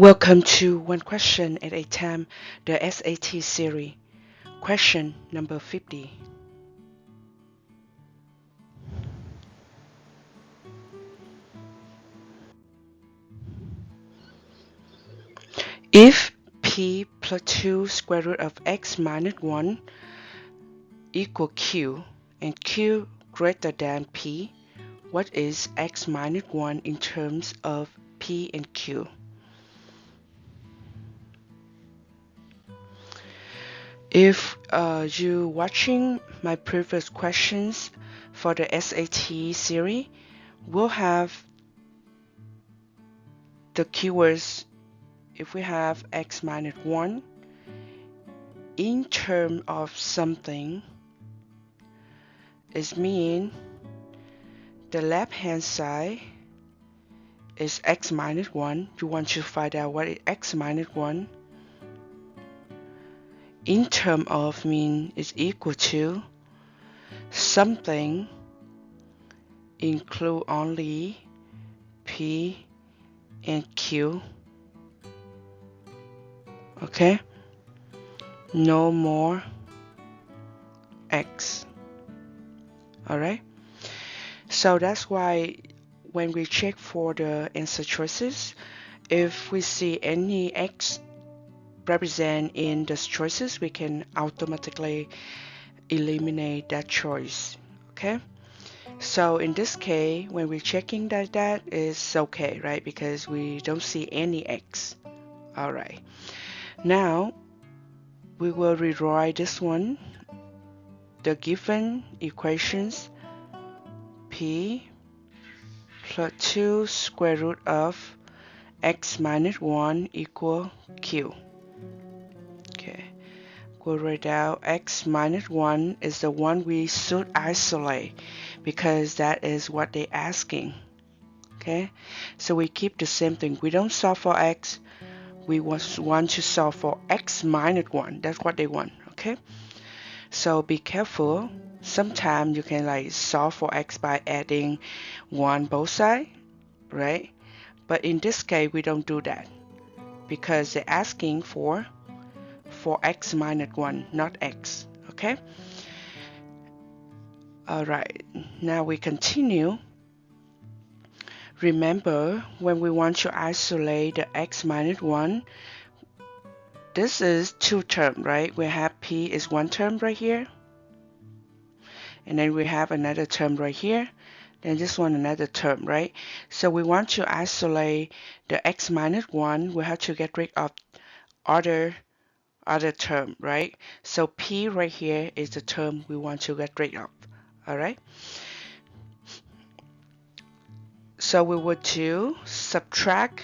Welcome to One Question at a Time, the SAT series. Question number 50. If p plus 2 square root of x minus 1 equal q and q greater than p, what is x minus 1 in terms of p and q? If you're watching my previous questions for the SAT series, we'll have the keywords. If we have x minus 1 in terms of something, it means the left hand side is x minus 1. You want to find out what is x minus 1 in terms of mean is equal to something include only p and q. Okay, no more x. Alright, so that's why when we check for the answer choices, if we see any x represent in the choices, we can automatically eliminate that choice. Okay, so in this case, when we're checking that is okay, right? Because we don't see any x. Alright, now we will rewrite this one. The given equations, p plus 2 square root of x minus 1 equal q. Okay, we'll write out x minus 1 is the one we should isolate because that is what they're asking. Okay, so we keep the same thing. We don't solve for x. We want to solve for x minus 1. That's what they want. Okay, so be careful. Sometimes you can solve for x by adding 1 both sides, right? But in this case, we don't do that because they're asking for x minus 1, not x. Okay? Alright, now we continue. Remember, when we want to isolate the x minus 1, this is two terms, right? We have p is one term right here. And then we have another term right here. Then this one another term, right? So we want to isolate the x minus 1. We have to get rid of other term, right? So p right here is the term we want to get rid of. Alright? So we would do subtract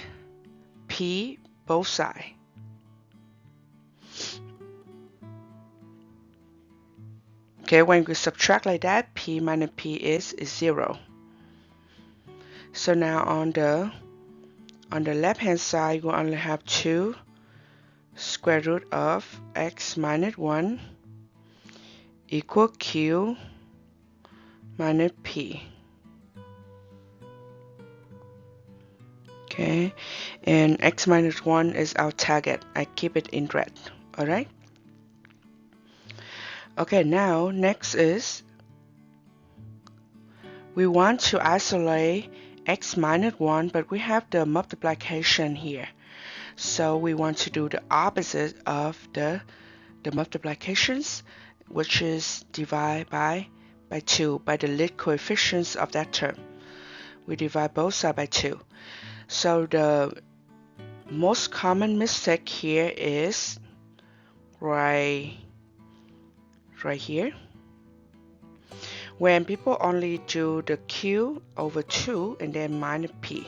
p both sides. Okay, when we subtract like that, p minus p is 0. So now on the left hand side, we only have 2 square root of x minus 1 equal q minus p. Okay, and x minus 1 is our target. I keep it in red. Alright? Okay, now next is we want to isolate x minus 1, but we have the multiplication here. So we want to do the opposite of the multiplications, which is divide by 2, by the least coefficients of that term. We divide both sides by 2. So the most common mistake here is right here. When people only do the q over 2 and then minus p.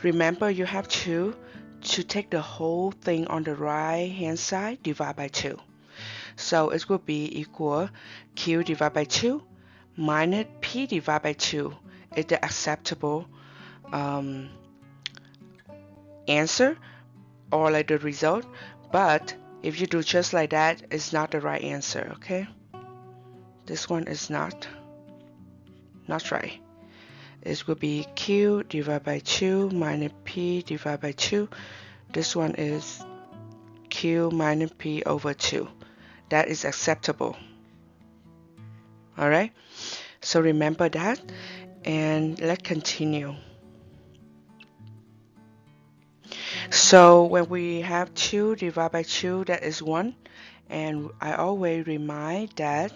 Remember, you have to take the whole thing on the right hand side, divide by 2. So it will be equal q divided by 2 minus p divided by 2 is the acceptable answer or like the result. But if you do just like that, it's not the right answer. Okay, this one is not right. It will be q divided by 2 minus p divided by 2. This one is q minus p over 2. That is acceptable. Alright, so remember that, and let's continue. So when we have 2 divided by 2, that is 1. And I always remind that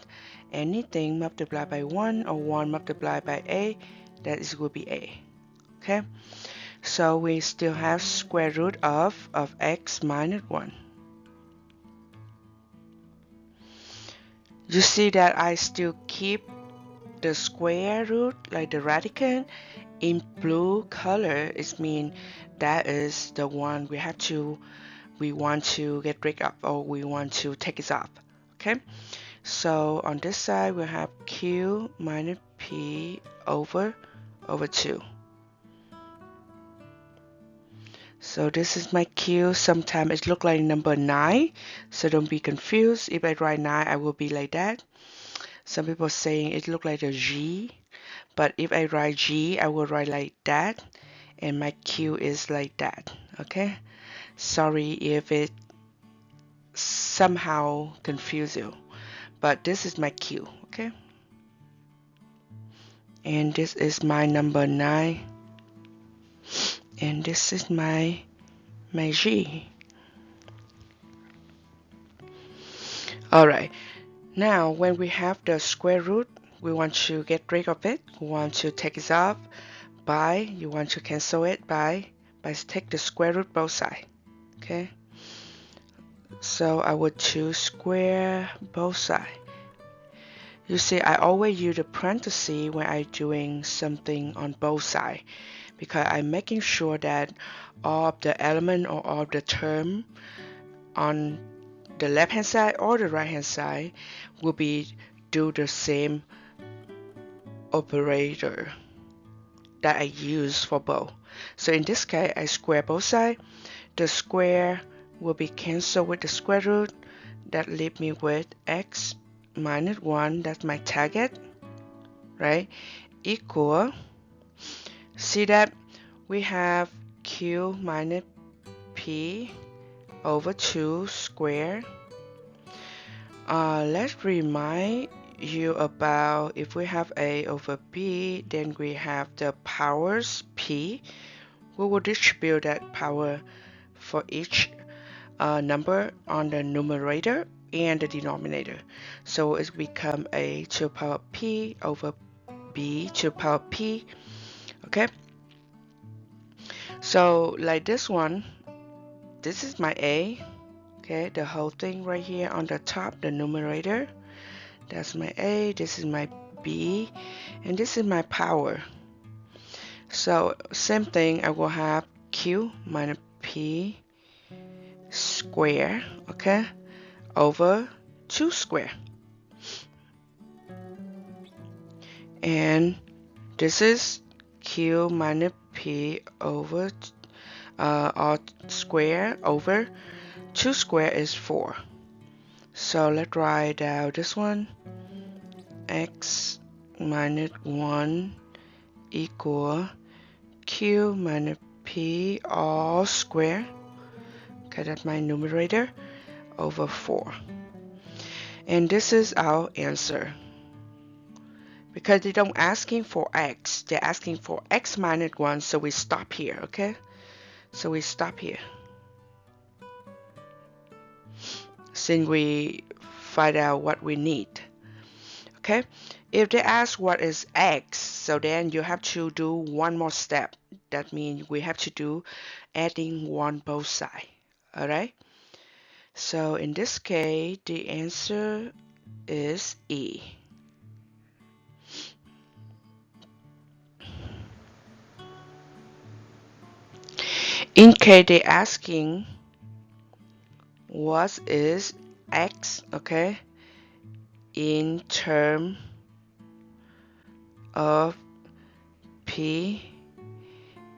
anything multiplied by 1 or 1 multiplied by a, that is will be a. Okay, so we still have square root of x minus 1. You see that I still keep the square root, like the radicand, in blue color. It means that is the one we want to get rid of, or we want to take it off. Okay, so on this side we have q minus p over 2. So this is my q. Sometimes it look like number 9, so don't be confused. If I write 9, I will be like that. Some people saying it look like a G, but if I write G, I will write like that, and my q is like that. Okay, sorry if it somehow confuse you, but this is my q. Okay, and this is my number 9, and this is my G. Alright, now when we have the square root, we want to get rid of it. We want to take it off by, you want to cancel it by take the square root both sides. Okay, so I would choose square both sides. You see, I always use the parenthesis when I'm doing something on both sides, because I'm making sure that all of the element or all of the term on the left hand side or the right hand side will be do the same operator that I use for both. So in this case, I square both sides. The square will be cancelled with the square root. That leave me with x minus 1, that's my target, right, equal, see that we have q minus p over 2 square. Let's remind you about, if we have a over b, then we have the powers p. We will distribute that power for each number on the numerator and the denominator. So it's become a to the power p over b to the power p. Okay, so like this one, this is my a. Okay, the whole thing right here on the top, the numerator, that's my a, this is my b, and this is my power. So same thing, I will have q minus p square, okay, over 2 square. And this is q minus p over all square over 2 square is 4. So let's write down this one, x minus 1 equal q minus p all square, okay, that's my numerator, over 4. And this is our answer. Because they don't asking for x, they're asking for x minus 1, so we stop here, okay? So we stop here. Since we find out what we need, okay? If they ask what is x, so then you have to do one more step. That means we have to do adding 1 both sides, alright? So in this case, the answer is E. In case they're asking what is x, okay, in term of p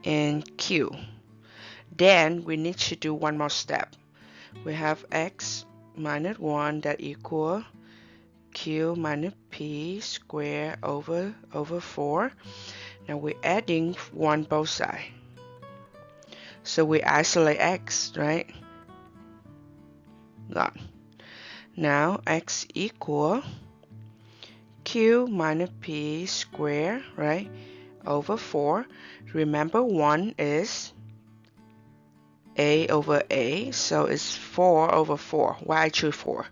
and q, then we need to do one more step. We have x minus 1 that equal q minus p square over 4. Now we're adding 1 both sides. So we isolate x, right? Gone. Now x equal q minus p squared, right? Over 4. Remember 1 is a over a, so it's 4 over 4. Why I choose 4?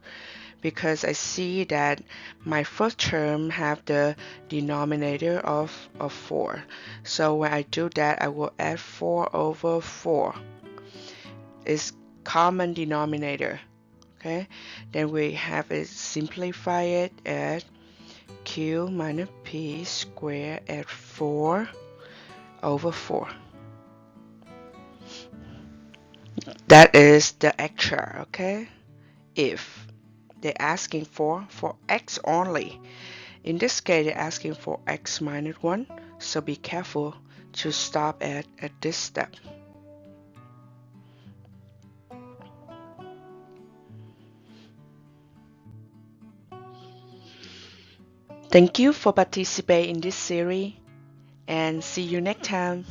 Because I see that my first term have the denominator of 4. So when I do that, I will add 4 over 4. It's common denominator. Okay, then we have it simplify it at q minus p squared at 4 over 4. That is the actual, okay? If they're asking for x only. In this case, they're asking for x minus 1, so be careful to stop at this step. Thank you for participating in this series, and see you next time.